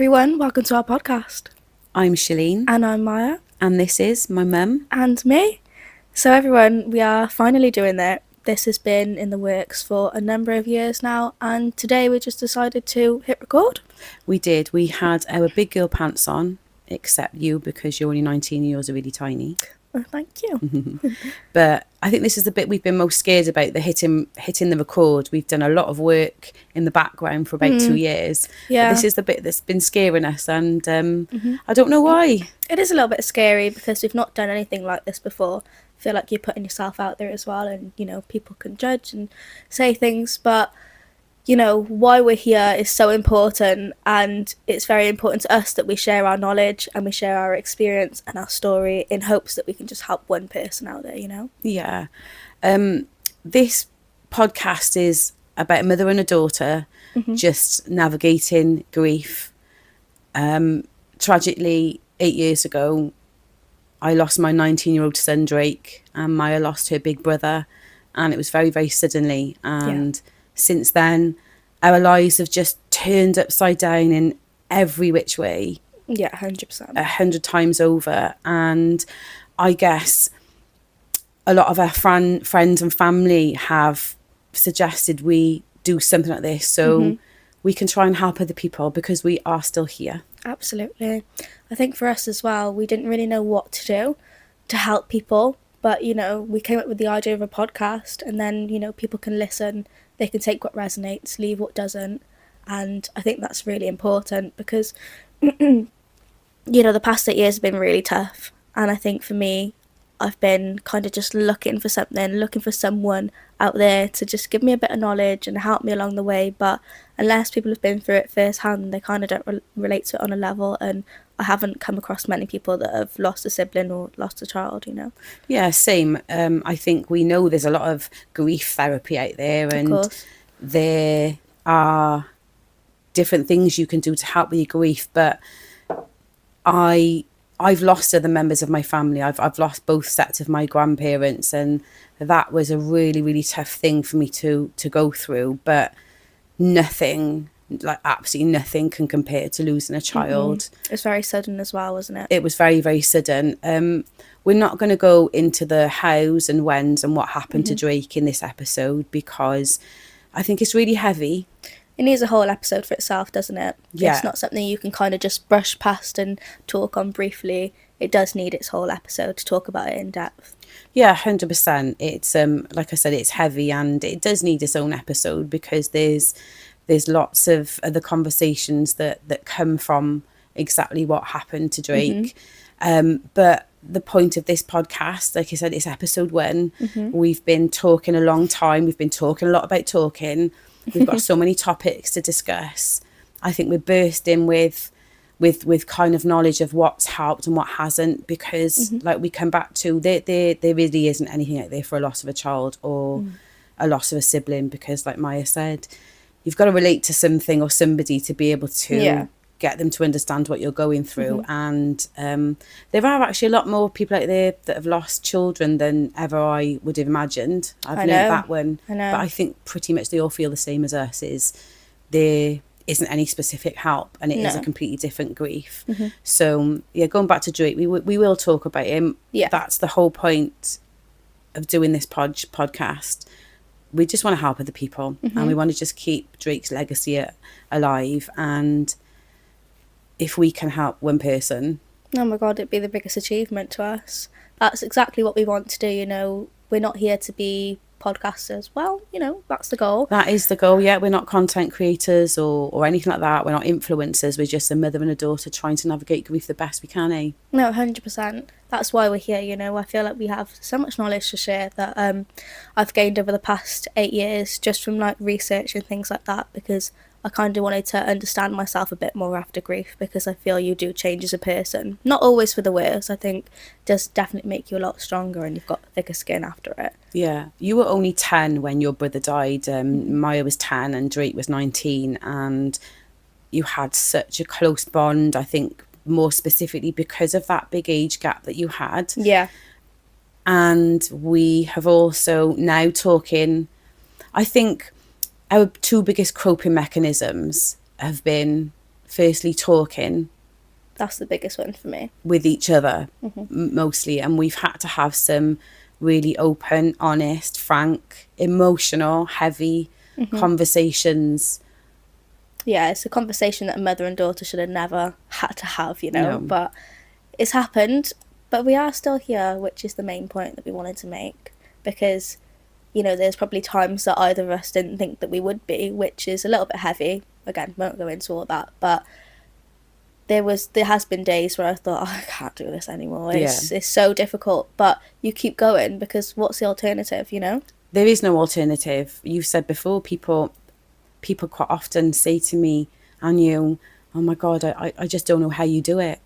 everyone, welcome to our podcast. I'm Shalene. And I'm Maya. And this is my mum. And me. So everyone, we are finally doing that. This has been in the works for a number of years now, and today we just decided to hit record. We did. We had our big girl pants on, except you, because you're only 19 and yours are really tiny. Oh, thank you. But I think this is the bit we've been most scared about, the hitting the record. We've done a lot of work in the background for about 2 years. Yeah. But this is the bit that's been scaring us, and I don't know why. It is a little bit scary because we've not done anything like this before. I feel like you're putting yourself out there as well, and, you know, people can judge and say things, but, you know, why we're here is so important, and it's very important to us that we share our knowledge and we share our experience and our story in hopes that we can just help one person out there, you know? Yeah. This podcast is about a mother and a daughter just navigating grief. Tragically, 8 years ago, I lost my 19-year-old son, Drake, and Maya lost her big brother, and it was very, very suddenly. And since then, our lives have just turned upside down in every which way. Yeah, 100%. 100 times over. And I guess a lot of our friends and family have suggested we do something like this so we can try and help other people because we are still here. Absolutely. I think for us as well, we didn't really know what to do to help people, but, you know, we came up with the idea of a podcast, and then, you know, people can listen, they can take what resonates, leave what doesn't, and I think that's really important because, you know, the past 8 years have been really tough, and I think for me, I've been kind of just looking for something, looking for someone out there to just give me a bit of knowledge and help me along the way. But unless people have been through it firsthand, they kind of don't relate to it on a level. And I haven't come across many people that have lost a sibling or lost a child, you know. Yeah, same. I think we know there's a lot of grief therapy out there, and there are different things you can do to help with your grief. But I've lost other members of my family. I've lost both sets of my grandparents, and that was a really, really tough thing for me to go through. But nothing, like absolutely nothing, can compare to losing a child. It's very sudden as well, wasn't it? It was very, very sudden. We're not going to go into the hows and whens and what happened to Drake in this episode because I think it's really heavy. It needs a whole episode for itself, doesn't it? Yeah. It's not something you can kind of just brush past and talk on briefly. It does need its whole episode to talk about it in depth. Yeah, 100%. It's like I said, it's heavy, and it does need its own episode because there's lots of other conversations that come from exactly what happened to Drake. But the point of this podcast, like I said, it's episode 1. We've been talking a long time. We've been talking a lot about talking. We've got so many topics to discuss. I think we're bursting with kind of knowledge of what's helped and what hasn't, because like we come back to there really isn't anything out there for a loss of a child or a loss of a sibling, because like Maya said, you've got to relate to something or somebody to be able to get them to understand what you're going through. And there are actually a lot more people out there that have lost children than ever I would have imagined. I've learned that one. I know. But I think pretty much they all feel the same as us, is there isn't any specific help, and it is a completely different grief. So yeah, going back to Drake, we will talk about him. That's the whole point of doing this podcast. We just want to help other people, and we want to just keep Drake's legacy alive. And if we can help one person, oh my God, it'd be the biggest achievement to us. That's exactly what we want to do, you know. We're not here to be podcasters. Well, you know, that's the goal. That is the goal, yeah. We're not content creators or anything like that. We're not influencers. We're just a mother and a daughter trying to navigate grief the best we can, eh? No, 100%. That's why we're here, you know. I feel like we have so much knowledge to share that I've gained over the past 8 years just from, like, research and things like that, because I kind of wanted to understand myself a bit more after grief, because I feel you do change as a person. Not always for the worse. I think it does definitely make you a lot stronger, and you've got thicker skin after it. Yeah. You were only 10 when your brother died. Maya was 10 and Drake was 19, and you had such a close bond, I think, more specifically because of that big age gap that you had. Yeah. And we have also now talking, I think our two biggest coping mechanisms have been firstly talking That's the biggest one for me. with each other, mostly, and we've had to have some really open, honest, frank, emotional, heavy conversations. Yeah, it's a conversation that a mother and daughter should have never had to have, you know, No. but it's happened. But we are still here, which is the main point that we wanted to make, because, you know, there's probably times that either of us didn't think that we would be, which is a little bit heavy. Again, won't go into all that, but there has been days where I thought, oh, I can't do this anymore. It's so difficult, but you keep going, because what's the alternative, you know? There is no alternative. You've said before, people quite often say to me and you, oh my God, I just don't know how you do it.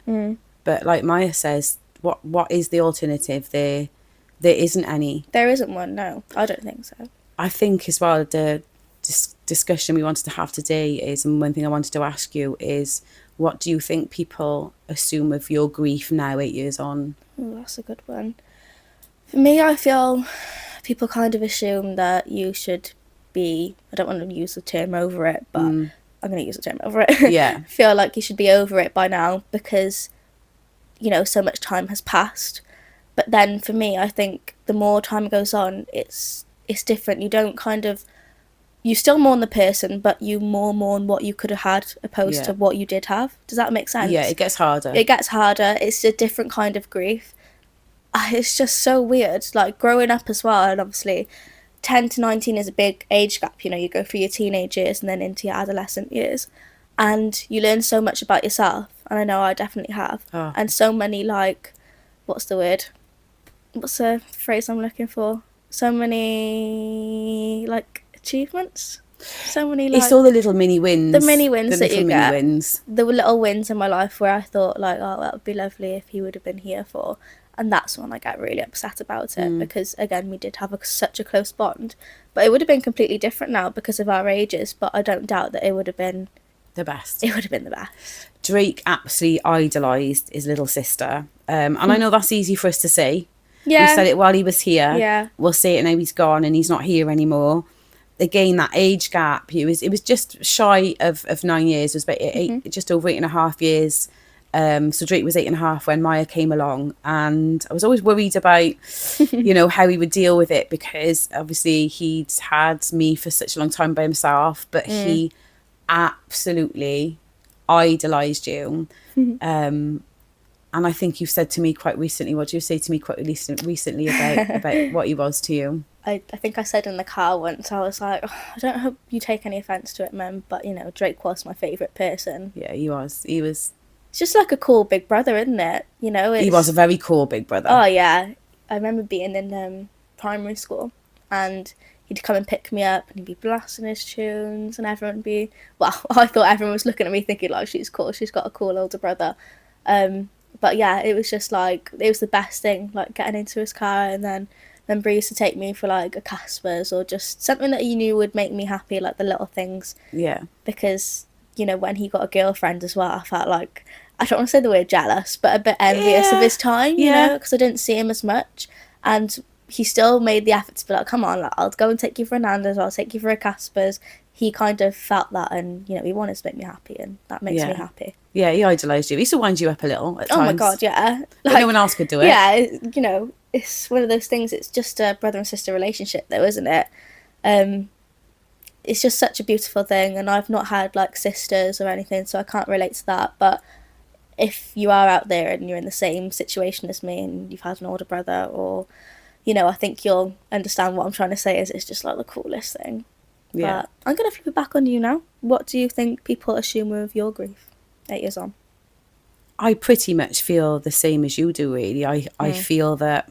But like Maya says, what is the alternative? There isn't any. There isn't one, no. I don't think so. I think as well, the discussion we wanted to have today is, and one thing I wanted to ask you is, what do you think people assume of your grief now, 8 years on? Oh, that's a good one. For me, I feel people kind of assume that you should be, I don't want to use the term over it, but I'm going to use the term over it. Yeah. Feel like you should be over it by now because, you know, so much time has passed. But then for me, I think the more time goes on, it's different. You don't kind of, you still mourn the person, but you more mourn what you could have had opposed to what you did have. Does that make sense? Yeah, it gets harder. It gets harder. It's a different kind of grief. It's just so weird. Like, growing up as well, and obviously 10 to 19 is a big age gap. You know, you go through your teenage years and then into your adolescent years. And you learn so much about yourself. And I know I definitely have. Oh. And so many, like, what's the word? What's the phrase I'm looking for? So many, like, achievements? So many, like... It's all the little mini wins. The mini wins that you get. Wins. There were little wins in my life where I thought, like, oh, that would be lovely if he would have been here for. And that's when I get really upset about it because, again, we did have such a close bond. But it would have been completely different now because of our ages. But I don't doubt that it would have been... the best. It would have been the best. Drake absolutely idolised his little sister. And I know that's easy for us to say. Yeah. We said it while he was here. Yeah. We'll say it now he's gone and he's not here anymore. Again, that age gap, it was just shy of 9 years. It was about just over 8.5 years. So Drake was 8.5 when Maya came along, and I was always worried about, you know, how he would deal with it, because obviously he'd had me for such a long time by himself, but he absolutely idolised you. And I think you said to me quite recently, what did you say to me quite recently about what he was to you? I think I said in the car once, I was like, oh, I don't hope you take any offence to it, Mum, but, you know, Drake was my favourite person. Yeah, he was. It's just like a cool big brother, isn't it? You know, he was a very cool big brother. Oh, yeah. I remember being in primary school and he'd come and pick me up and he'd be blasting his tunes and everyone would be... Well, I thought everyone was looking at me thinking, like, she's cool. She's got a cool older brother. But, yeah, it was just, like, it was the best thing, like, getting into his car and then... Remember he used to take me for, like, a Casper's or just something that you knew would make me happy, like the little things. Yeah. Because, you know, when he got a girlfriend as well, I felt like... I don't want to say the word jealous, but a bit envious of his time, you know, because I didn't see him as much. And he still made the effort to be like, come on, like, I'll go and take you for a Nando's, I'll take you for a Casper's. He kind of felt that, and, you know, he wanted to make me happy, and that makes me happy. Yeah, he idolised you. He used to wind you up a little at times. Oh my God, yeah. But no one else could do it. Yeah, you know, it's one of those things, it's just a brother and sister relationship though, isn't it? It's just such a beautiful thing, and I've not had, like, sisters or anything, so I can't relate to that, but... If you are out there and you're in the same situation as me and you've had an older brother, or, you know, I think you'll understand what I'm trying to say is it's just like the coolest thing. Yeah. But I'm going to flip it back on you now. What do you think people assume of your grief 8 years on? I pretty much feel the same as you do, really. I feel that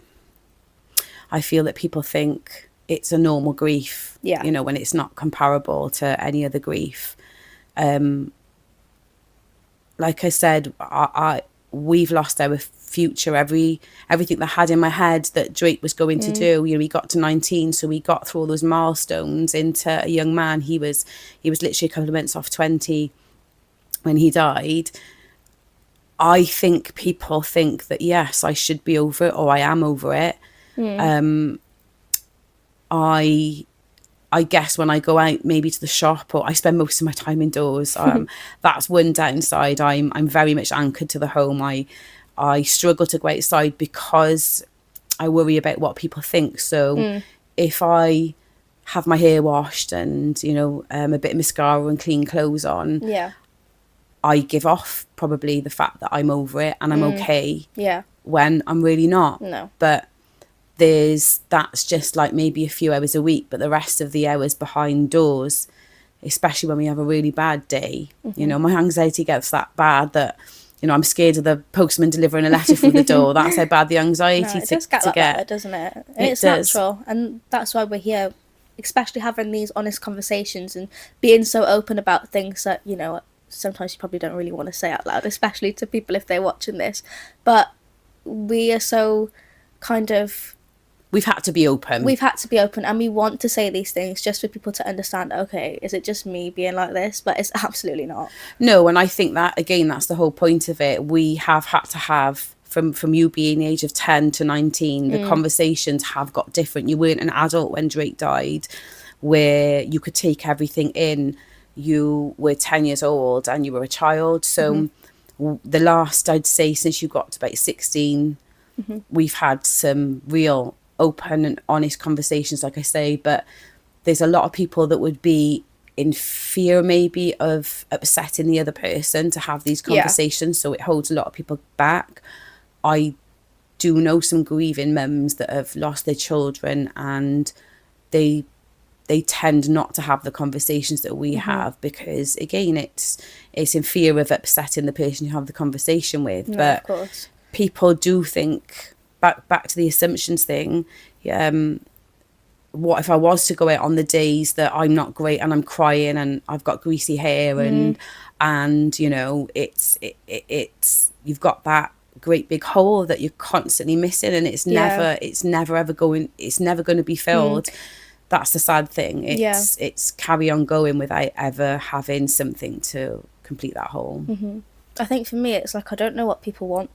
people think it's a normal grief, you know, when it's not comparable to any other grief. Like I said, we've lost our future. Everything that I had in my head that Drake was going to do. You know, he got to 19, so we got through all those milestones into a young man. He was literally a couple of months off 20 when he died. I think people think that yes, I should be over it, or I am over it. I I guess when I go out maybe to the shop, or I spend most of my time indoors, that's one downside. I'm very much anchored to the home. I struggle to go outside because I worry about what people think. So if I have my hair washed and, you know, a bit of mascara and clean clothes on, I give off probably the fact that I'm over it and I'm okay when I'm really not. No. But that's just like maybe a few hours a week, but the rest of the hours behind doors, especially when we have a really bad day, you know, my anxiety gets that bad that, you know, I'm scared of the postman delivering a letter through the door. That's how bad the anxiety It does get like that, doesn't it? And it's natural, and that's why we're here, especially having these honest conversations and being so open about things that, you know, sometimes you probably don't really want to say out loud, especially to people if they're watching this. But we are so kind of... We've had to be open. And we want to say these things just for people to understand, okay, is it just me being like this? But it's absolutely not. No, and I think that, again, that's the whole point of it. We have had to have, from you being the age of 10 to 19, the conversations have got different. You weren't an adult when Drake died, where you could take everything in. You were 10 years old and you were a child. So the last, I'd say, since you got to about 16, we've had some real open and honest conversations, like I say, but there's a lot of people that would be in fear maybe of upsetting the other person to have these conversations, so it holds a lot of people back. I do know some grieving mums that have lost their children, and they tend not to have the conversations that we have, because again it's in fear of upsetting the person you have the conversation with. No, but of course. People do think, back to the assumptions thing, what if I was to go out on the days that I'm not great and I'm crying and I've got greasy hair and you know, it's you've got that great big hole that you're constantly missing, and it's never going to be filled. That's the sad thing. It's carry on going without ever having something to complete that hole. I think for me it's like, I don't know what people want.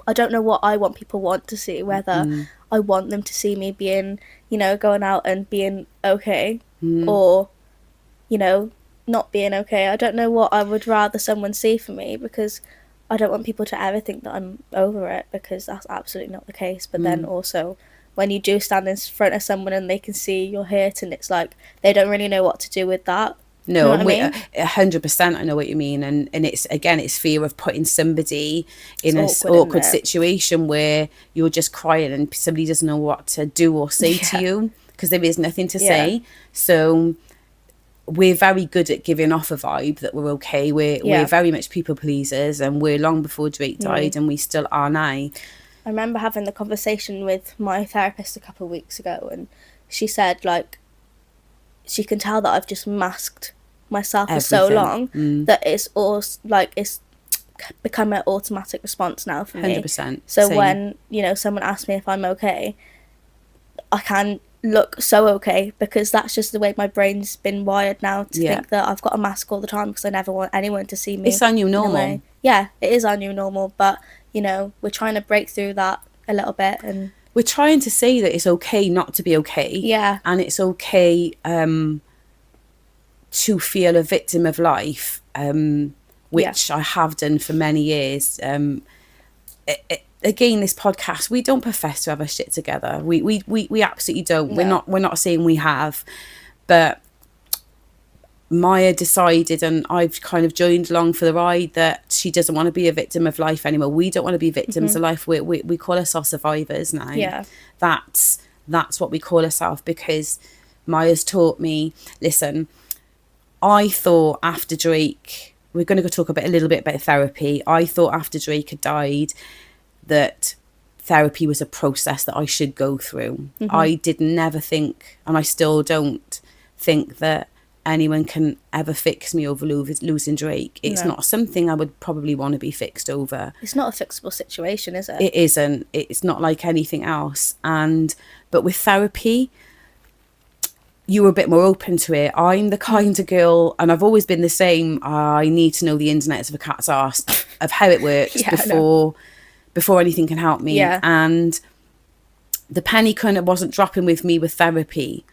I don't know what I want people want to see, whether I want them to see me being, you know, going out and being okay, or, you know, not being okay. I don't know what I would rather someone see for me, because I don't want people to ever think that I'm over it, because that's absolutely not the case. But then also, when you do stand in front of someone and they can see you're hurt, and it's like they don't really know what to do with that. No, you know 100%. I know what you mean, and it's, again, it's fear of putting somebody in an awkward, awkward situation where you're just crying and somebody doesn't know what to do or say to you, because there is nothing to say. So we're very good at giving off a vibe that we're okay. We're very much people pleasers, and we're long before Drake died, and we still are now. I remember having the conversation with my therapist a couple of weeks ago, and she said, like, she can tell that I've just masked myself for so long that it's all like it's become an automatic response now for me. 100%. So Same. when, you know, someone asks me if I'm okay, I can look so okay, because that's just the way my brain's been wired now, to think that I've got a mask all the time because I never want anyone to see me. It's our new normal. Yeah, it is our new normal, but, you know, we're trying to break through that a little bit, and we're trying to say that it's okay not to be okay. Yeah. And it's okay to feel a victim of life, which I have done for many years. Again, this podcast, we don't profess to have our shit together. We absolutely don't. No. We're not saying we have. But Maya decided, and I've kind of joined along for the ride, that she doesn't want to be a victim of life anymore. We don't want to be victims of life. We call ourselves survivors now. Yeah. That's what we call ourselves, because Maya's taught me, listen, I thought after Drake, we're going to go talk a little bit about therapy. I thought after Drake had died that therapy was a process that I should go through. I did never think, and I still don't think, that anyone can ever fix me over losing Drake. It's not something I would probably want to be fixed over. It's not a fixable situation, is it? It isn't. It's not like anything else. But with therapy, you were a bit more open to it. I'm the kind of girl, and I've always been the same, I need to know the ins and outs of a cat's arse, of how it works before anything can help me. And the penny kind of wasn't dropping with me with therapy.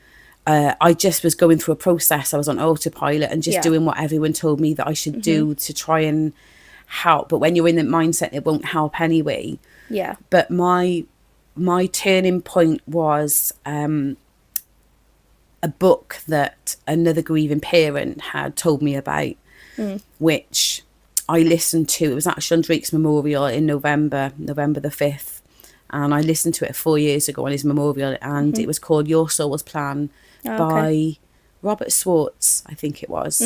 I just was going through a process. I was on autopilot and just Yeah. doing what everyone told me that I should do to try and help. But when you're in that mindset, it won't help anyway. Yeah. But my turning point was a book that another grieving parent had told me about, which I listened to. It was actually on Drake's memorial in November the 5th. And I listened to it 4 years ago on his memorial, and it was called Your Soul's Plan by Robert Swartz, I think it was.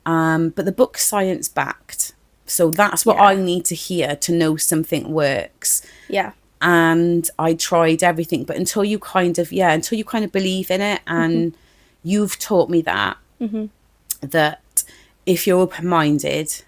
But the book's science-backed. So that's what I need to hear to know something works. Yeah. And I tried everything, but until you kind of believe in it, and you've taught me that that if you're open-minded,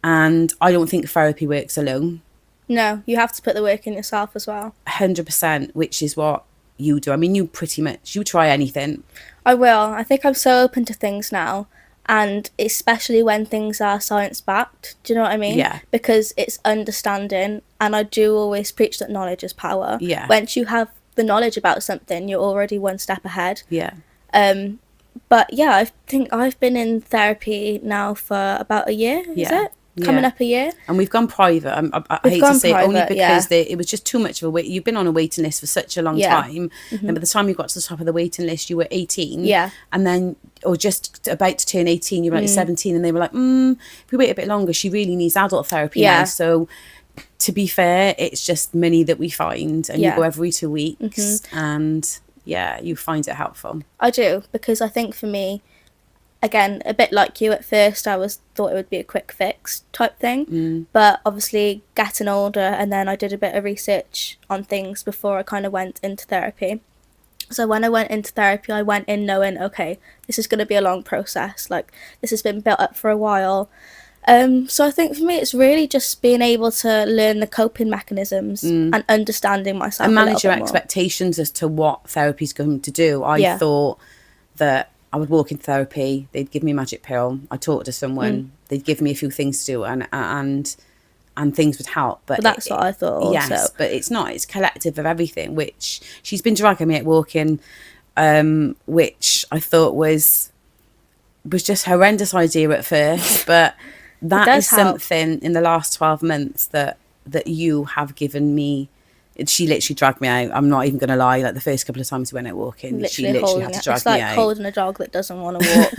and I don't think therapy works alone. No, you have to put the work in yourself as well. 100%, which is what you do. I mean, you try anything. I will. I think I'm so open to things now, and especially when things are science-backed. Do you know what I mean? Yeah. Because it's understanding, and I do always preach that knowledge is power. Yeah. Once you have the knowledge about something, you're already one step ahead. Yeah. But yeah, I think I've been in therapy now for about a year, is it? Coming up a year. And we've gone private. I hate to say it, only because it was just too much of a wait. You've been on a waiting list for such a long time. And by the time you got to the top of the waiting list, you were 18. Yeah. And then, or just about to turn 18, you were like 17. And they were like, if we wait a bit longer, she really needs adult therapy now. So to be fair, it's just money that we find. And you go every 2 weeks. And you find it helpful. I do, because I think for me, again, a bit like you at first, I thought it would be a quick fix type thing. But obviously getting older, and then I did a bit of research on things before I kind of went into therapy. So when I went into therapy, I went in knowing, okay, this is going to be a long process. Like, this has been built up for a while. So I think for me, it's really just being able to learn the coping mechanisms and understanding myself and manage your more. expectations as to what therapy is going to do. I thought that I would walk in therapy, they'd give me a magic pill, I'd talk to someone, they'd give me a few things to do, and things would help. But that's what I thought also. Yes, but it's not. It's collective of everything, which she's been dragging me at walking, which I thought was just a horrendous idea at first. But that is something in the last 12 months that you have given me. She literally dragged me out. I'm not even going to lie. Like the first couple of times we went out walking, she literally had to drag me out. It's like holding a dog that doesn't want to walk.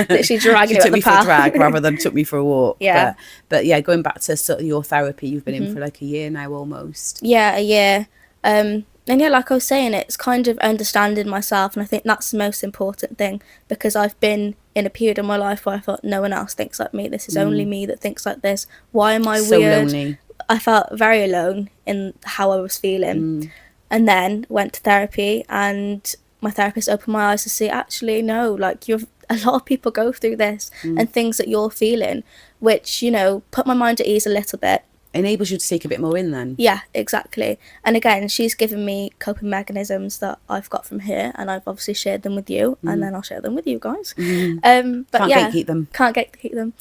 Literally dragging she it took up me the path. for a drag rather than took me for a walk. Yeah. But yeah, going back to sort of your therapy, you've been in for like a year now almost. Yeah, a year. And yeah, like I was saying, it's kind of understanding myself, and I think that's the most important thing, because I've been in a period of my life where I thought no one else thinks like me. This is only me that thinks like this. Why am I so weird? Lonely. I felt very alone in how I was feeling. And then went to therapy, and my therapist opened my eyes to see, actually, no, like a lot of people go through this and things that you're feeling, which, put my mind at ease a little bit. Enables you to take a bit more in then. Yeah, exactly. And again, she's given me coping mechanisms that I've got from here, and I've obviously shared them with you, and then I'll share them with you guys. But Can't gatekeep them. Can't gatekeep them.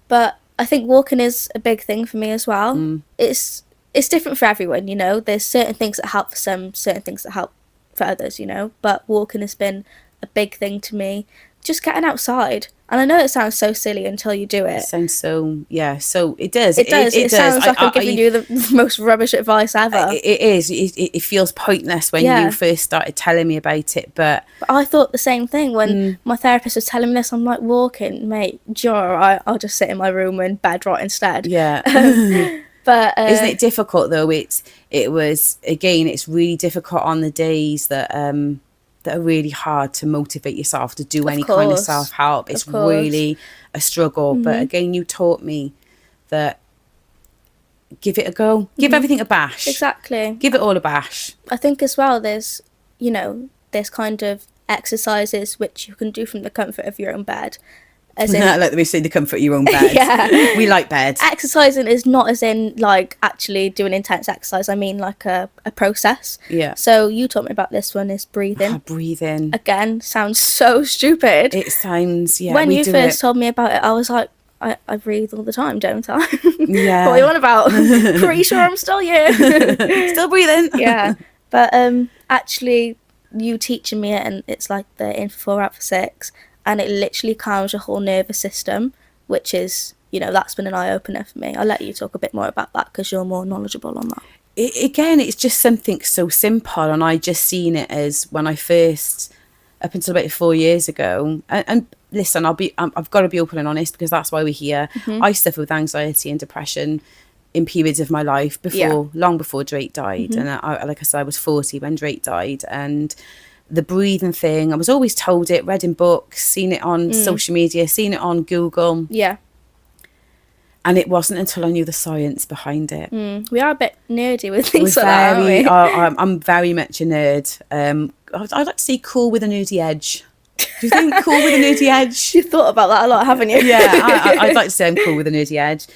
But I think walking is a big thing for me as well. It's different for everyone, There's certain things that help for some, certain things that help for others, But walking has been a big thing to me. Just getting outside. And I know it sounds so silly until you do it. It sounds so, so it does. It does. It sounds like I'm giving you the most rubbish advice ever. It is. It feels pointless when you first started telling me about it. But I thought the same thing when my therapist was telling me this. I'm like, walking, mate, I'll just sit in my room and bed rot instead. Yeah. But isn't it difficult though? It's really difficult on the days that are really hard to motivate yourself to do any kind of self-help. It's really a struggle. But again, you taught me that give it a go. Give everything a bash. Exactly. Give it all a bash. I think as well there's kind of exercises which you can do from the comfort of your own bed. As in, like we say, the comfort of your own bed. Yeah. We like bed. Exercising is not as in like actually doing intense exercise. I mean like a process. Yeah. So you taught me about this one is breathing. Breathing. Again, sounds so stupid. It sounds, When you first told me about it, I was like, I breathe all the time, don't I? Yeah. What are you on about? Pretty sure I'm still here. Still breathing. Yeah. But actually you teaching me it, and it's like the in for 4 out for 6, and it literally calms your whole nervous system, which is, that's been an eye-opener for me. I'll let you talk a bit more about that because you're more knowledgeable on that. Again, it's just something so simple, and I just seen it as when I first, up until about 4 years ago, and listen, I've got to be open and honest because that's why we're here. I suffer with anxiety and depression in periods of my life long before Drake died. And like I said, I was 40 when Drake died, and the breathing thing, I was always told it, read in books, seen it on social media, seen it on Google. Yeah. And it wasn't until I knew the science behind it. We are a bit nerdy with things like that, aren't we? I'm very much a nerd. I'd like to say cool with a nerdy edge. Do you think cool with a nerdy edge? You've thought about that a lot, haven't you? Yeah, I'd like to say I'm cool with a nerdy edge.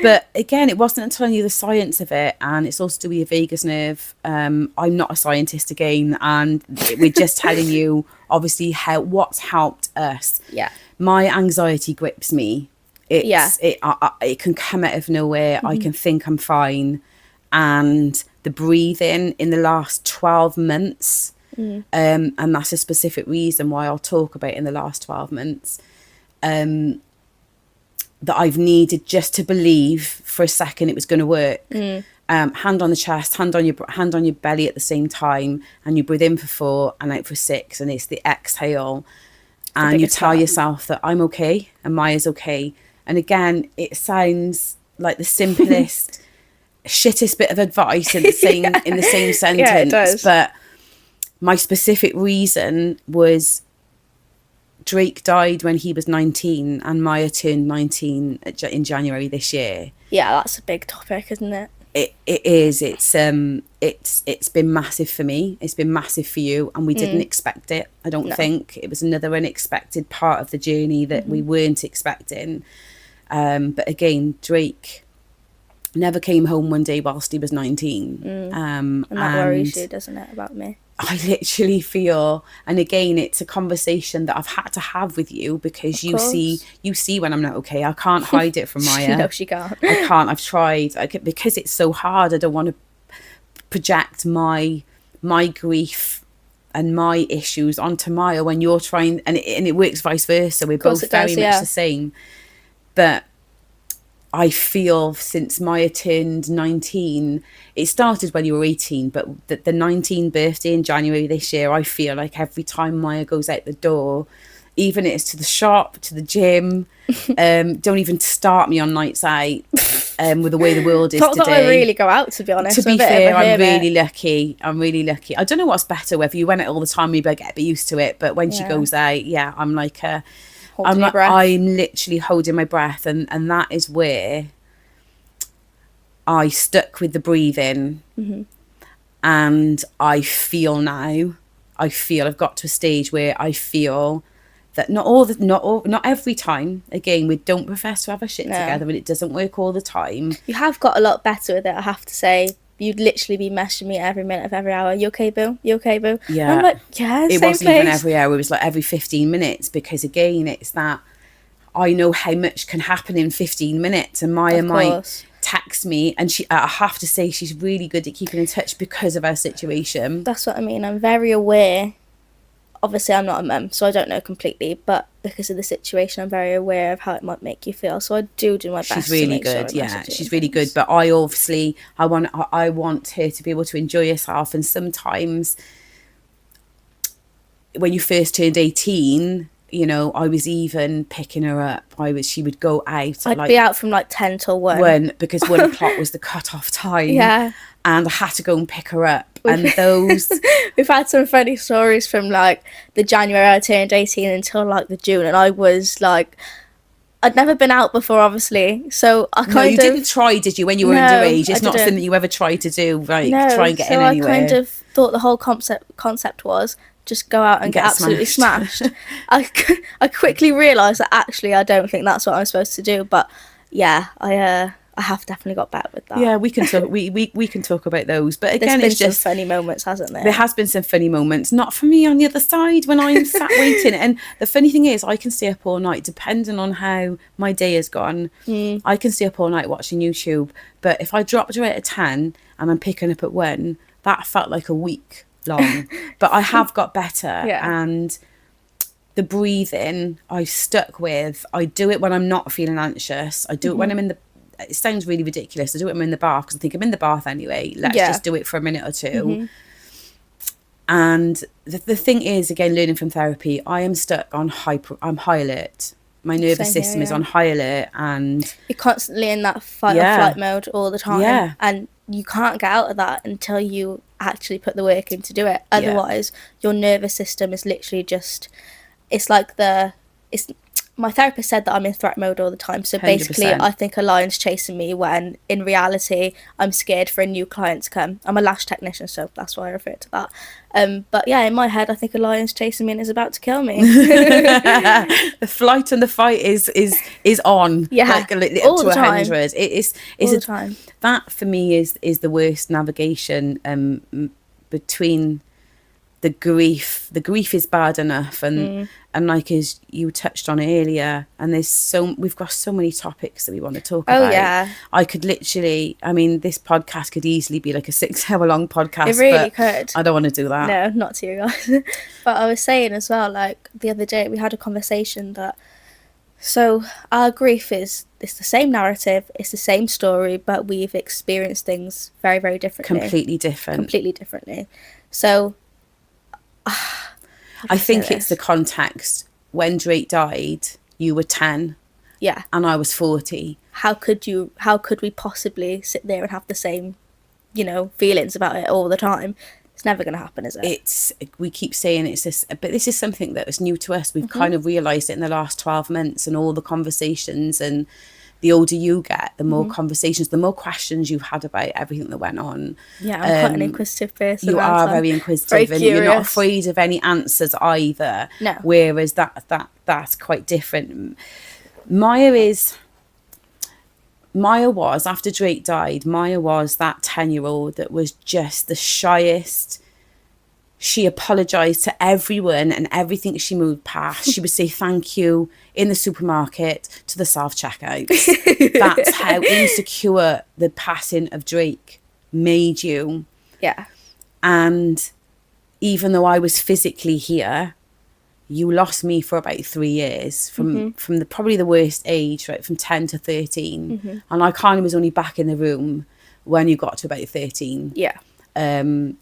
But again, it wasn't until I knew the science of it, and it's also to do with your vagus nerve. I'm not a scientist again, and we're just telling you, obviously, what's helped us. Yeah. My anxiety grips me. It can come out of nowhere. I can think I'm fine. And the breathing in the last 12 months, and that's a specific reason why I'll talk about in the last 12 months, that I've needed just to believe for a second it was going to work. Hand on the chest, hand on your belly at the same time, and you breathe in for 4 and out for 6, and it's the exhale. And you tell yourself that I'm okay and Maya's okay. And again, it sounds like the simplest, shittest bit of advice in the same sentence. Yeah, it does. But my specific reason was Drake died when he was 19, and Maya turned 19 in January this year. Yeah, that's a big topic, isn't it? It is. It's been massive for me. It's been massive for you, and we didn't expect it. I don't think it was another unexpected part of the journey that we weren't expecting. But again, Drake never came home one day whilst he was 19. And that worries you, doesn't it, about me? I literally feel, and again, it's a conversation that I've had to have with you because you see when I'm not okay. I can't hide it from Maya. No, she can't. I can't. I've tried. Because it's so hard. I don't want to project my grief and my issues onto Maya when you're trying, and it works vice versa. We're both very much the same. But I feel since Maya turned 19, it started when you were 18, but the 19 birthday in January this year, I feel like every time Maya goes out the door, even if it's to the shop, to the gym, don't even start me on nights out with the way the world is Not today. that I really go out, to be honest. To be fair, I'm really lucky. I don't know what's better, whether you went out all the time, maybe I get a bit used to it, but when she goes out, I'm like I'm literally holding my breath, and that is where I stuck with the breathing. And I feel I've got to a stage where I feel that not every time, again, we don't profess to have a shit together, and it doesn't work all the time. You have got a lot better with it, I have to say. You'd literally be messaging me every minute of every hour. You okay, boo? You okay, boo? Yeah. And I'm like, yeah, it same wasn't place. even every hour, it was like every 15 minutes, because again, it's that I know how much can happen in 15 minutes, and Maya might text me, and I have to say she's really good at keeping in touch because of our situation. That's what I mean. I'm very aware. Obviously, I'm not a mum, so I don't know completely, but because of the situation, I'm very aware of how it might make you feel. So I do my best. She's really good, she's really good. But I want her to be able to enjoy herself. And sometimes, when you first turned 18, I was even picking her up. She would go out. I'd be out from like 10 till 1. Because 1 o'clock was the cut-off time. Yeah. And I had to go and pick her up. And those... We've had some funny stories from like the January I turned 18 until like the June. And I was like... I'd never been out before, obviously. So I you didn't try, did you, when you were underage? It's not something that you ever tried to do, right? No, try and get in anywhere. So I kind of thought the whole concept was... just go out and get absolutely smashed. I quickly realised that actually I don't think that's what I'm supposed to do. But yeah, I have definitely got better with that. Yeah, we can talk. we can talk about those. But again, there's been it's just some funny moments, hasn't there? There has been some funny moments. Not for me on the other side when I'm sat waiting. And the funny thing is, I can stay up all night depending on how my day has gone. I can stay up all night watching YouTube. But if I dropped her at 10 and I'm picking up at 1, that felt like a week. long, but I have got better. Yeah. And the breathing I stuck with. I do it when I'm not feeling anxious. I do it when I'm in the, it sounds really ridiculous. I do it when I'm in the bath because I think I'm in the bath anyway. Let's just do it for a minute or two. And the thing is, again, learning from therapy, I am stuck on I'm high alert. My nervous system is on high alert, and you're constantly in that fight or flight mode all the time. Yeah. And you can't get out of that until you actually put the work in to do it. Otherwise, your nervous system is literally just, it's like my therapist said that I'm in threat mode all the time. So basically, 100%. I think a lion's chasing me when in reality, I'm scared for a new client to come. I'm a lash technician, so that's why I refer to that. But yeah, in my head, I think a lion's chasing me and is about to kill me. The flight and the fight is on. Yeah, like all to the time. 100. It's all the time. That for me is the worst navigation between the grief. The grief is bad enough, and like as you touched on earlier, and we've got so many topics that we want to talk about. Oh yeah, I could literally, I mean, this podcast could easily be like a 6-hour long podcast. It really could. I don't want to do that. No, not to you guys. But I was saying as well, like the other day we had a conversation that, so our grief it's the same narrative, it's the same story, but we've experienced things very, very differently. Completely differently. So I think it's the context. When Drake died, you were 10. Yeah. And I was 40. How could we possibly sit there and have the same, feelings about it all the time? It's never going to happen, is it? We keep saying it's this, but this is something that was new to us. We've kind of realised it in the last 12 months, and all the conversations, and the older you get, the more conversations, the more questions you've had about everything that went on. Yeah, I'm quite an inquisitive person. You are very inquisitive, and you're not afraid of any answers either. No. Whereas that's quite different. Maya was, after Drake died, Maya was that 10-year-old that was just the shyest. She apologised to everyone and everything she moved past. She would say thank you in the supermarket to the self-checkouts. That's how insecure the passing of Drake made you. Yeah. And even though I was physically here, you lost me for about 3 years, from probably the worst age, right, from 10 to 13. And I kind of was only back in the room when you got to about 13. Yeah. And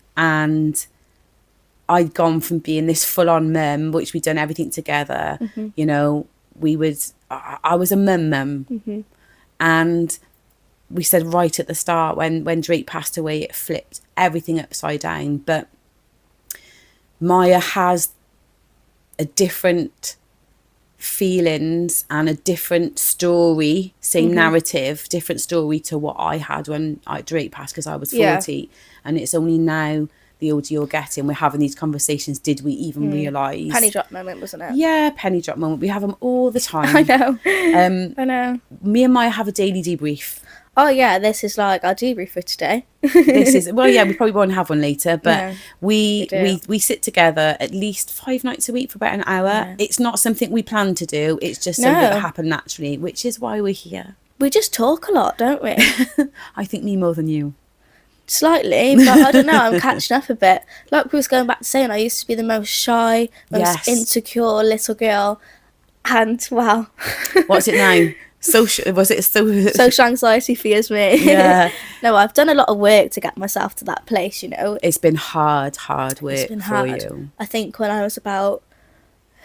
I'd gone from being this full-on mum, which we'd done everything together. I was a mum. And we said right at the start, when Drake passed away, it flipped everything upside down. But Maya has a different feelings and a different story, same narrative, different story to what I had when Drake passed, because I was 40. Yeah. And it's only now, the older you're getting, we're having these conversations. Did we even realise? Penny drop moment, wasn't it? Yeah, penny drop moment. We have them all the time. I know. I know. Me and Maya have a daily debrief. Oh yeah, this is like our debrief for today. Well, yeah, we probably won't have one later, but we sit together at least 5 nights a week for about an hour. Yeah. It's not something we plan to do. It's just something that happened naturally, which is why we're here. We just talk a lot, don't we? I think me more than you. Slightly, but I don't know, I'm catching up a bit. Like we was going back to saying, I used to be the most shy, most insecure little girl, and wow. What's it now? Social anxiety fears me. Yeah. No, I've done a lot of work to get myself to that place, It's been hard work for you. I think when I was about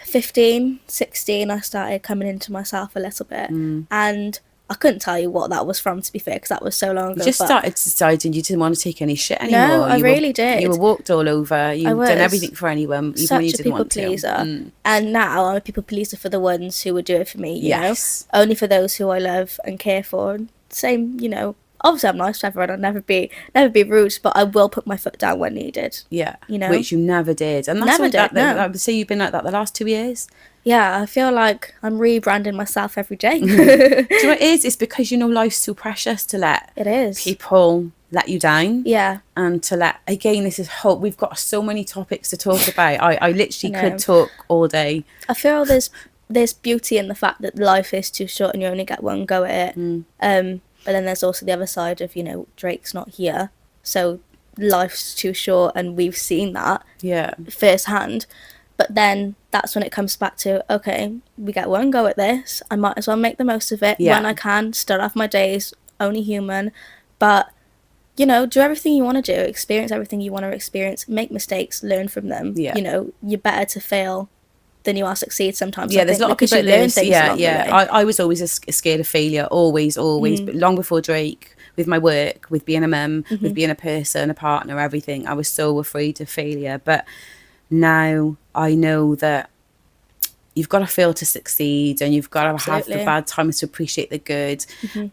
15, 16, I started coming into myself a little bit, and I couldn't tell you what that was from, to be fair, because that was so long ago. You just started deciding you didn't want to take any shit anymore. No, I really did. You were walked all over. You've done everything for anyone, even when you didn't want to. Such a people pleaser. And now I'm a people pleaser for the ones who would do it for me, you know? Only for those who I love and care for. Same, obviously I'm nice to everyone. I'll never be rude, but I will put my foot down when needed. Yeah. Which you never did. And that's I would say you've been like that the last 2 years. Yeah, I feel like I'm rebranding myself every day. Do you know what it is? It's because life's too precious to let people let you down. Yeah. And to let, again, this is hope. We've got so many topics to talk about. I literally could talk all day. I feel there's beauty in the fact that life is too short and you only get one go at it. But then there's also the other side of, Drake's not here. So life's too short, and we've seen that Yeah. firsthand. But then that's when it comes back to, okay, we get one go at this, I might as well make the most of it Yeah. when I can, start off my days, only human. But, you know, do everything you want to do, experience everything you want to experience, make mistakes, learn from them. Yeah. You know, you're better to fail than you are succeed sometimes. Yeah, I there's a think, lot of because people you like learn this. things Yeah, along the yeah. way. I was always scared of failure, always, but long before Drake, with my work, with being a mum, with being a person, a partner, everything, I was so afraid of failure. But now I know that you've got to fail to succeed, and you've got to have the Absolutely. bad times to appreciate the good.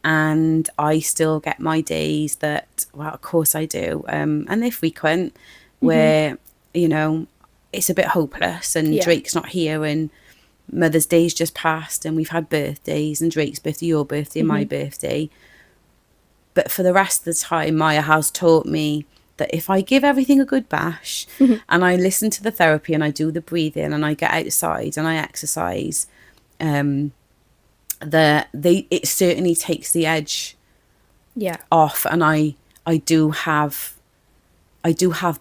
And I still get my days that, well, of course I do, and they're frequent, where, you know, it's a bit hopeless, and Yeah. Drake's not here, and Mother's Day's just passed, and we've had birthdays, and Drake's birthday, your birthday, my birthday. But for the rest of the time, Maya has taught me that if I give everything a good bash and I listen to the therapy and I do the breathing and I get outside and I exercise, it certainly takes the edge Yeah. off, and I do have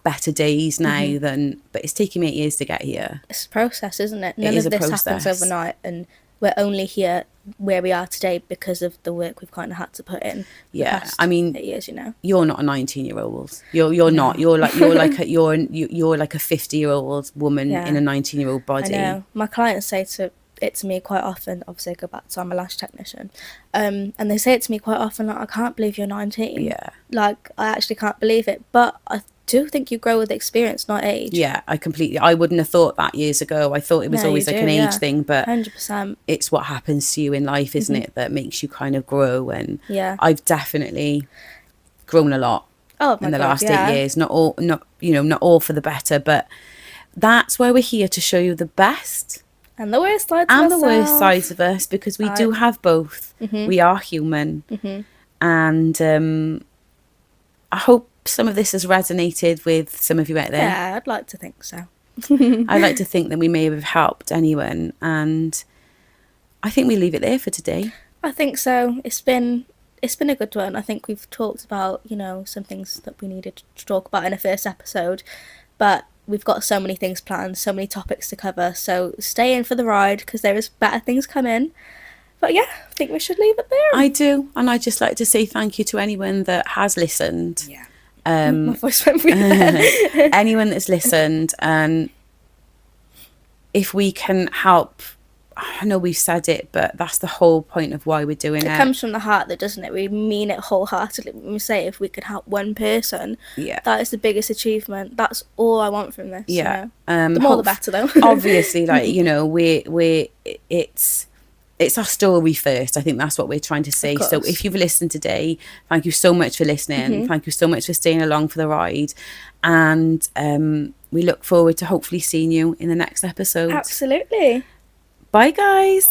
better days now than, but it's taken me 8 years to get here. It's a process, isn't it? None is of a this happens process. overnight, and we're only here where we are today because of the work we've kind of had to put in. Yeah, the past I mean, 8 years, you know. You're not a 19-year-old. You're not. You're like you're like a 50-year-old woman Yeah. in a 19-year-old body. I know. My clients say it to me quite often. Obviously, I go back to, I'm a lash technician, and they say it to me quite often, like, I can't believe you're 19. Yeah. Like, I actually can't believe it. But I do think you grow with experience, not age. Yeah, I wouldn't have thought that years ago. I thought it was No, always you like do, an age yeah. thing, but 100%. it's what happens to you in life, isn't it, that makes you kind of grow. And Yeah. I've definitely grown a lot Oh my in the God, last yeah. 8 years. Not all for the better, but that's where we're here to show you the best And the worst sides and of the ourselves. worst sides of us, because we do have both. We are human. And I hope some of this has resonated with some of you out there. Yeah, I'd like to think so. I like to think that we may have helped anyone, and I think we leave it there for today. I think so. It's been a good one. I think we've talked about, you know, some things that we needed to talk about in a first episode, but we've got so many things planned, so many topics to cover, so stay in for the ride, because there is better things coming. But yeah, I think we should leave it there. I do, and I'd just like to say thank you to anyone that has listened. Yeah. My voice went weird. Anyone that's listened, and if we can help, I know we've said it, but that's the whole point of why we're doing it. It comes from the heart, though, doesn't it? We mean it wholeheartedly when we say if we could help one person, Yeah. that is the biggest achievement. That's all I want from this. Yeah. You know? The more the better, though. Obviously, like, you know, it's our story first. I think that's what we're trying to say. So if you've listened today, thank you so much for listening. Thank you so much for staying along for the ride. And we look forward to hopefully seeing you in the next episode. Absolutely. Bye, guys.